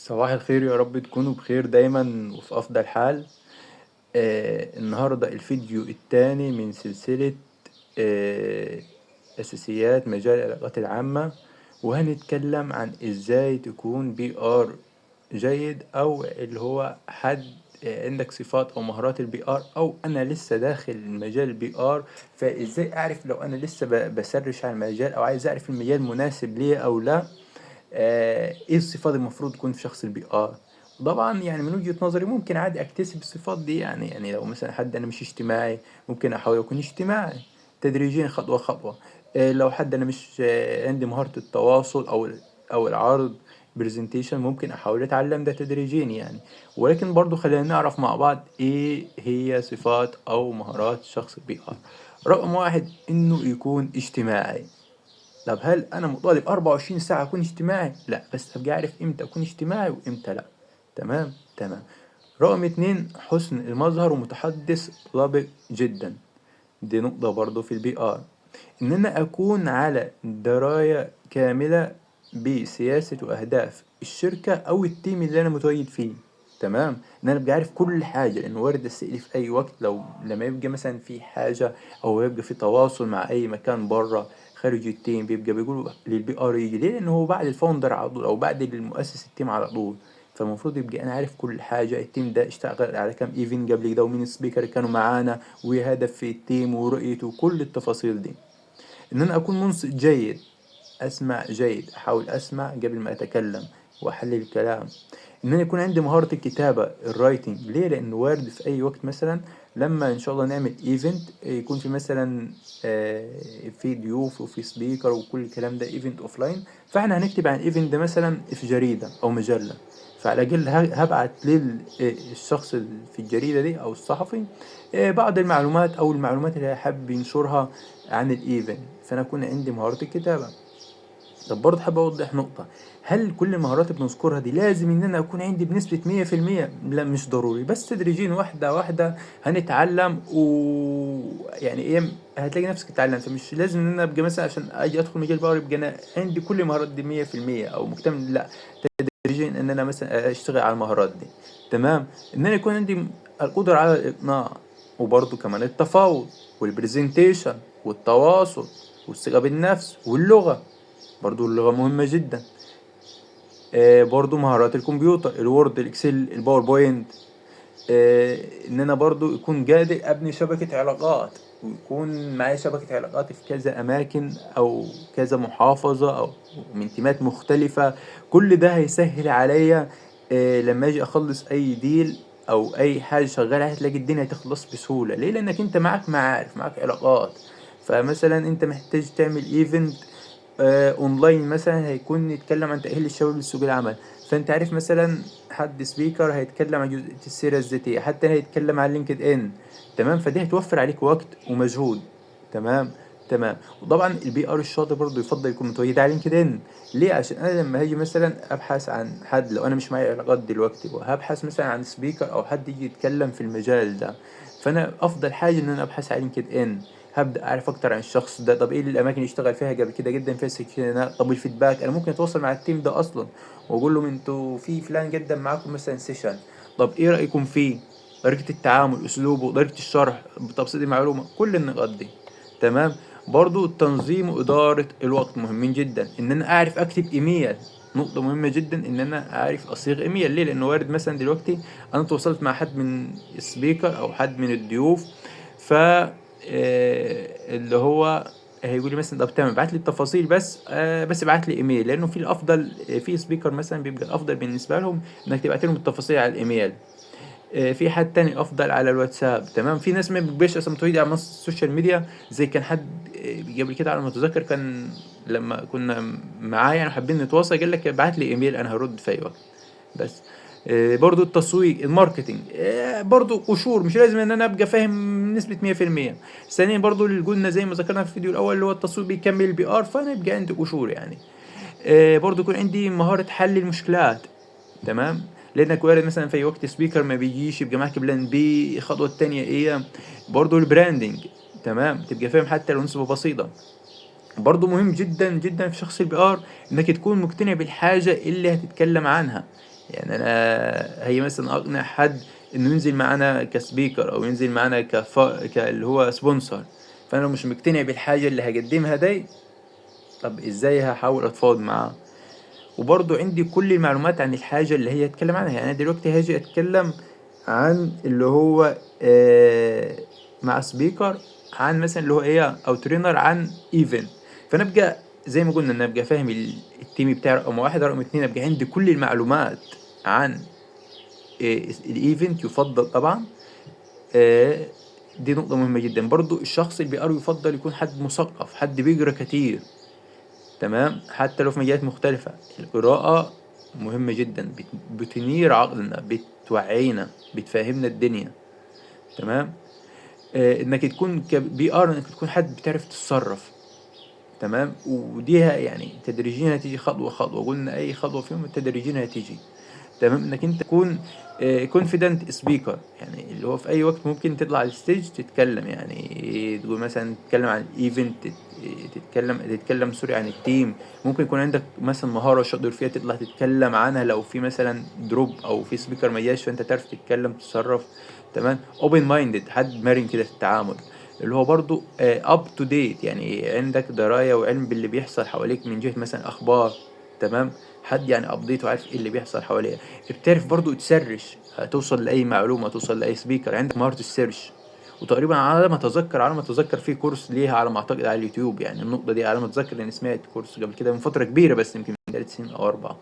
صباح الخير، يا رب تكونوا بخير دايما وفي أفضل حال. النهاردة الفيديو التاني من سلسلة آه أساسيات مجال العلاقات العامة، وهنتكلم عن إزاي تكون بي آر جيد، أو اللي هو حد عندك صفات أو مهارات البي آر، أو أنا لسه داخل مجال البي آر. فإزاي أعرف لو أنا لسه بسرش على المجال أو عايز أعرف المجال مناسب ليه أو لا؟ ايه الصفات المفروض تكون في شخص البي ار. طبعا يعني من وجهة نظري ممكن عادي اكتسب الصفات دي، يعني لو مثلا حد انا مش اجتماعي ممكن احاول اكون اجتماعي تدريجيا خطوة خطوة. لو حد انا مش عندي مهارة التواصل او العرض برزنتيشن، ممكن احاول اتعلم ده تدريجيا يعني. ولكن برضو خلينا نعرف مع بعض ايه هي صفات او مهارات شخص البي ار. رقم واحد انه يكون اجتماعي. طب هل انا مطالب 24 ساعة اكون اجتماعي؟ لا، بس ابقى عارف امتى اكون اجتماعي وامتى لا. تمام تمام. رقم اتنين، حسن المظهر ومتحدث لبق جدا. دي نقطة برضو في البي ار، ان انا اكون على دراية كاملة بسياسة واهداف الشركة او التيم اللي انا متواجد فيه. تمام، ان انا ابقى عارف كل حاجة، لانه وارد اسألي في اي وقت لو لما يبقى مثلا في حاجة او يبقى في تواصل مع اي مكان بره خارج التيم، بيبقى بيقولوا للبي ار يجي ليه، لانه هو بعد الفاوندر على طول او بعد المؤسس التيم على طول. فالمفروض يبقى انا عارف كل حاجة، التيم ده اشتغل على كام ايفنت قبل كده، ومين السبيكر كانوا معانا، وهدف في التيم ورؤيته وكل التفاصيل دي. ان انا اكون منصت جيد، اسمع جيد، احاول اسمع قبل ما اتكلم واحلل الكلام. ان انا يكون عندي مهارة الكتابة الرايتنج. ليه؟ لانه وارد في اي وقت مثلا لما ان شاء الله نعمل ايفنت يكون في مثلا في ضيوف وفي سبيكر وكل الكلام ده، ايفنت اوفلاين، فاحنا هنكتب عن الايفنت ده مثلا في جريدة او مجلة. فعلى الاقل هبعت للشخص في الجريدة دي او الصحفي بعض المعلومات او المعلومات اللي حابب ينشرها عن الايفنت، فانا اكون عندي مهارة الكتابة. طب برضه حابب اوضح نقطة، هل كل المهارات اللي بنذكرها دي لازم ان انا اكون عندي بنسبة 100%؟ لا، مش ضروري، بس تدريجيا واحدة واحدة هنتعلم، يعني ايه، هتلاقي نفسك تتعلم. فمش لازم ان انا ابقى مثلا عشان اجي ادخل مجال باور يبقى انا عندي كل المهارات دي 100% او مكتمل، لا. تدريجيا ان انا مثلا اشتغل على المهارات دي. تمام، ان انا يكون عندي القدرة على الاقناع، وبرضه كمان التفاوض والبرزنتيشن والتواصل والثقة بالنفس واللغة. برضو اللغة مهمة جدا. برضو مهارات الكمبيوتر، الوورد، الاكسل، الباوربوينت. ان انا برضو يكون قادر ابني شبكة علاقات، ويكون معايا شبكة علاقات في كذا اماكن او كذا محافظة او من تيمات مختلفة. كل ده هيسهل عليا لما اجي اخلص اي ديل او اي حاجة شغالة، هتلاقي الدنيا تخلص بسهولة. ليه؟ لانك انت معاك معارف، معاك علاقات. فمثلا انت محتاج تعمل ايفنت اونلاين مثلا، هيكون يتكلم عن تأهيل الشباب لسوق العمل، فانت عارف مثلا حد سبيكر هيتكلم عن جزئية السيرة الذاتية، حتى هيتكلم عن لينكد ان. تمام، فدي هتوفر عليك وقت ومجهود. تمام تمام. وطبعا البي ار الشاطر برضه يفضل يكون متواجد على لينكد ان. ليه؟ عشان انا لما هاجي مثلا ابحث عن حد، لو انا مش معايا علاقات دلوقتي وهبحث مثلا عن سبيكر او حد يجي يتكلم في المجال ده، فانا افضل حاجه ان انا ابحث على لينكد ان. هبدا اعرف اكتر عن الشخص ده، طب ايه الاماكن اللي اشتغل فيها قبل كده جدا فيها سكينة، طب الفيدباك، انا ممكن اتواصل مع التيم ده اصلا واقول لهم انتوا في فلان قدم معاكم مثلا سيشن، طب ايه رايكم فيه، طريقه التعامل، اسلوبه، طريقه الشرح، بتبسيط المعلومه، كل النقاط دي. تمام. برضو التنظيم واداره الوقت مهمين جدا، ان انا اعرف اكتب ايميل. نقطة مهمة جدا ان انا اعرف اصيغ ايميل. ليه؟ لانه وارد مثلا دلوقتي انا تواصلت مع حد من السبيكر او حد من الضيوف، ف اللي هو هيقول لي مثلا طب تمام ابعت لي التفاصيل، بس ابعت لي ايميل، لانه في الافضل في سبيكر مثلا بيبقى الافضل بالنسبه لهم انك تبعت لهم التفاصيل على الايميل. في حد تاني افضل على الواتساب. تمام، في ناس ما بيبقاش اصلا متواجد على منصه السوشيال ميديا، زي كان حد قبل كده على ما اتذكر، كان لما كنا معاه يعني حابين نتواصل قال لك ابعت لي ايميل انا هرد في اي وقت. بس برضو التسويق، الماركتينج، برضو قشور، مش لازم ان انا ابقى فاهم نسبة 100%. ثانيا برضو اللي قلنا زي ما ذكرنا في الفيديو الاول اللي هو التسويق بيكمل البي ار، فانا يبقى عندي قشور يعني. برضو يكون عندي مهارة حل المشكلات. تمام، لانك وارد مثلا في أي وقت سبيكر ما بيجيش، يبقى معاك بلان بي، الخطوة التانية ايه. برضو البراندنج، تمام، تبقى فاهم حتى لو نسبة بسيطة. برضو مهم جدا جدا في شخص البي ار انك تكون مقتنع بالحاجة اللي هتتكلم عنها. يعني أنا هي مثلًا أقنع حد إنه ينزل معانا كspeaker أو ينزل معانا اللي هو sponsor، فأنا لو مش مقتنع بالحاجة اللي هاقدمها دي، طب إزاي هاحاول أتفاوض معاه؟ وبرضه عندي كل المعلومات عن الحاجة اللي هي هتكلم عنها. يعني أنا دلوقتي هاجي أتكلم عن اللي هو مع سبيكر عن مثلا اللي هو إيه أو ترينر عن إيفنت، فأنا أبقى زي ما قلنا أنا أبقى فاهم التيم بتاعي رقم واحد، رقم اتنين أبقى عندي كل المعلومات عن الإيفنت يفضل طبعا. آه، دي نقطة مهمة جدا. برضو الشخص اللي بيقرأ يفضل يكون حد مثقف، حد بيقرأ كتير، تمام، حتى لو في مجالات مختلفة. القراءة مهمة جدا، بتنير عقلنا، بتوعينا، بتفهمنا الدنيا، تمام. انك تكون كبي ار، انك تكون حد بتعرف تتصرف، تمام. ودي يعني تدريجيا هتيجي خطوة خطوة، قلنا اي خطوة فيهم تدريجيا هتيجي، تمام. انك انت تكون كونفيدنت سبيكر، يعني اللي هو في اي وقت ممكن تطلع على الستيج تتكلم، يعني تقول مثلا تتكلم عن الايفنت، تتكلم سوري عن التيم. ممكن يكون عندك مثلا مهارة شاطر فيها تطلع تتكلم عنها، لو في مثلا دروب او في سبيكر ما جاش فانت تعرف تتكلم تتصرف، تمام. اوبن مايندد، حد مرن كده في التعامل، اللي هو برضو اب تو ديت، يعني عندك دراية وعلم باللي بيحصل حواليك من جهة مثلا اخبار، تمام. حد يعني ابديت وعارف ايه اللي بيحصل حواليه. بتعرف برضو تسرش، توصل لاي معلومه، توصل لاي سبيكر، عندك مهاره السيرش. وتقريبا على ما اتذكر في كورس ليها على ما اعتقد على اليوتيوب، يعني النقطه دي على ما اتذكر لاني سمعت كورس قبل كده من فتره كبيره، بس يمكن من 3 سنين او 4.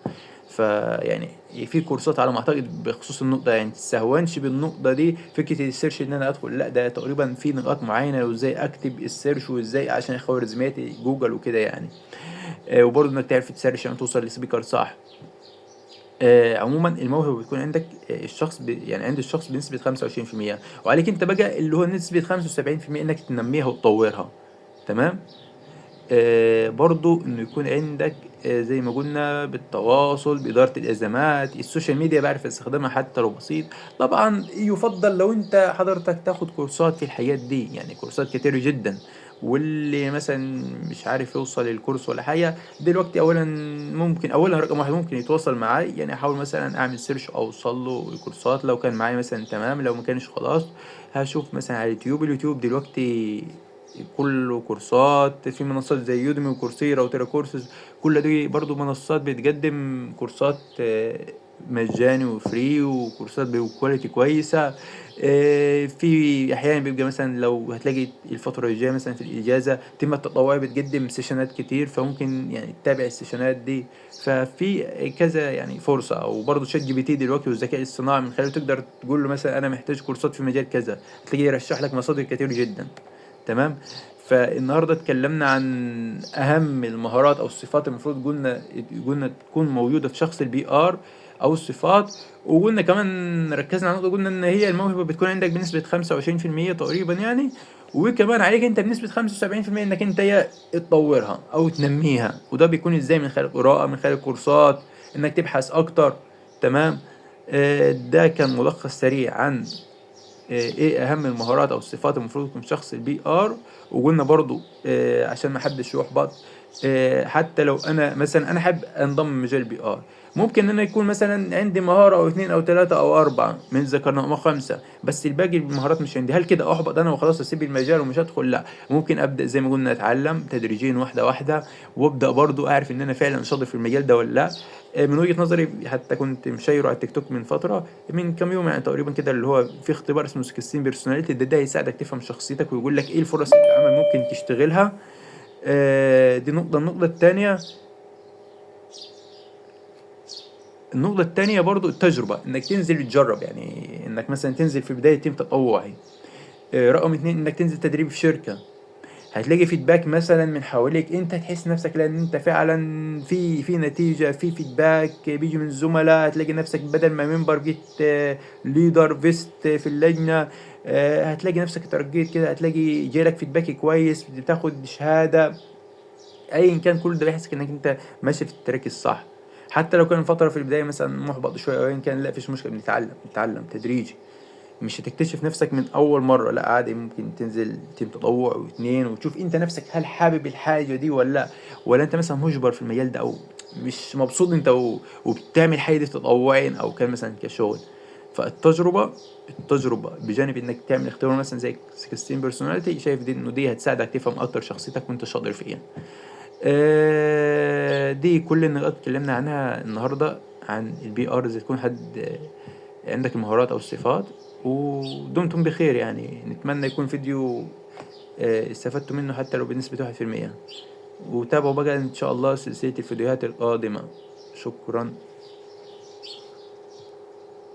فيعني في كورسات على ما اعتقد بخصوص النقطه، يعني تستهونش بالنقطه دي فكره السيرش ان انا ادخل، لا ده تقريبا في نقاط معينه وازاي اكتب السيرش وازاي عشان خوارزميات جوجل وكده يعني. وبرضه انك تعرف تسرش عشان توصل لسبيكر صح. عموما الموهبة بتكون عندك، يعني عند الشخص بنسبة 25%، وعليك انت بقى اللي هو نسبة 75% انك تنميها وتطورها، تمام. برضو انه يكون عندك زي ما قلنا بالتواصل، بإدارة الأزمات، السوشيال ميديا بعرف استخدامها حتى لو بسيط. طبعا يفضل لو انت حضرتك تاخد كورسات في الحاجات دي، يعني كورسات كتير جدا. واللي مثلا مش عارف يوصل للكورس ولا حاجة دلوقتي، اولا رقم واحد ممكن يتواصل معاي، يعني احاول مثلا اعمل سيرش اوصل له الكورسات، لو كان معايا مثلا تمام، لو ما كانش خلاص هشوف مثلا على اليوتيوب دلوقتي كله كورسات في منصات زي يوديمي وكورسيرا وتيرا كورسز. كل دي برضو منصات بتقدم كورسات مجاني وفري، وكورسات بكواليتي كويسة. في أحيانا بيبقى مثلا لو هتلاقي الفترة الجاية مثلا في الإجازة تم التطوعي بتقدم سيشنات كتير، فممكن يعني تتابع السيشنات دي. ففي كذا يعني فرصة. أو برضو شات جي بي تي دلوقتي والذكاء الصناعي من خلاله تقدر تقول له مثلا أنا محتاج كورسات في مجال كذا، تلاقيه يرشح لك مصادر كتير جدا، تمام. فالنهارده اتكلمنا عن اهم المهارات او الصفات المفروض قلنا تكون موجوده في شخص البي ار او الصفات. وقلنا كمان ركزنا على نقطه، قلنا ان هي الموهبه بتكون عندك بنسبه 25% تقريبا يعني. وكمان عليك انت بنسبه 75% انك انت يا تطورها او تنميها، وده بيكون ازاي؟ من خلال قراءه، من خلال كورسات، انك تبحث اكتر، تمام. ده كان ملخص سريع عن ايه اهم المهارات او الصفات المفروض يكون في شخص البي ار. وقلنا برضو عشان ما حدش يحبط، حتى لو انا مثلا انا حابب انضم مجال البي ار، ممكن ان انا يكون مثلا عندي مهارة او اتنين او تلاتة او اربعة من ذكرنا او خمسة، بس الباقي المهارات مش عندي. هل كده احبط انا وخلاص اسيب المجال ومش هدخل؟ لا، ممكن ابدا زي ما قلنا اتعلم تدريجيا واحدة واحدة، وابدا برضو اعرف ان انا فعلا شاطر في المجال ده ولا لا. من وجهة نظري حتى كنت مشايره على التيك توك من فترة، من كام يوم يعني تقريبا كده، اللي هو في اختبار اسمه 16 بيرسوناليتي، ده يساعدك تفهم شخصيتك ويقول لك ايه الفرص اللي العمل ممكن تشتغلها. دي النقطة التانية. النقطة التانية برضو التجربة، انك تنزل تجرب، يعني انك مثلا تنزل في بداية تيم تطوعي. رقم اتنين انك تنزل تدريب في شركة، هتلاقي فيدباك مثلا من حواليك، انت تحس نفسك لان انت فعلا في نتيجة، في فيدباك بيجي من الزملاء، هتلاقي نفسك بدل ما منبر جيت ليدر فيست في اللجنة. هتلاقي نفسك اترقيت كده، هتلاقي جايلك فيدباك كويس، بتاخد شهادة. ايا كان كل ده بيحسك انك انت ماشي في التراك الصح. حتى لو كان فترة في البداية مثلا محبط شوية او ايا كان، لا فيش مشكلة، بنتعلم تدريجي. مش هتكتشف نفسك من اول مرة، لا عادي ممكن تنزل تيم تطوع واتنين وتشوف انت نفسك هل حابب الحاجة دي ولا لا، ولا انت مثلا مجبر في المجال ده، او مش مبسوط انت وبتعمل حاجة تطوعيا او كان مثلا كشغل. فالتجربة بجانب انك تعمل اختبار مثلا زي 16 بيرسوناليتي، شايف دي انه دي هتساعدك تفهم اكتر شخصيتك وانت شاطر فيها. دي كل النقاط اتكلمنا عنها النهاردة عن البي ار، اذا تكون حد عندك المهارات او الصفات. ودمتم بخير، يعني نتمنى يكون فيديو استفدتوا منه حتى لو بنسبة 1%. وتابعوا بقى ان شاء الله سلسلة الفيديوهات القادمة. شكرا.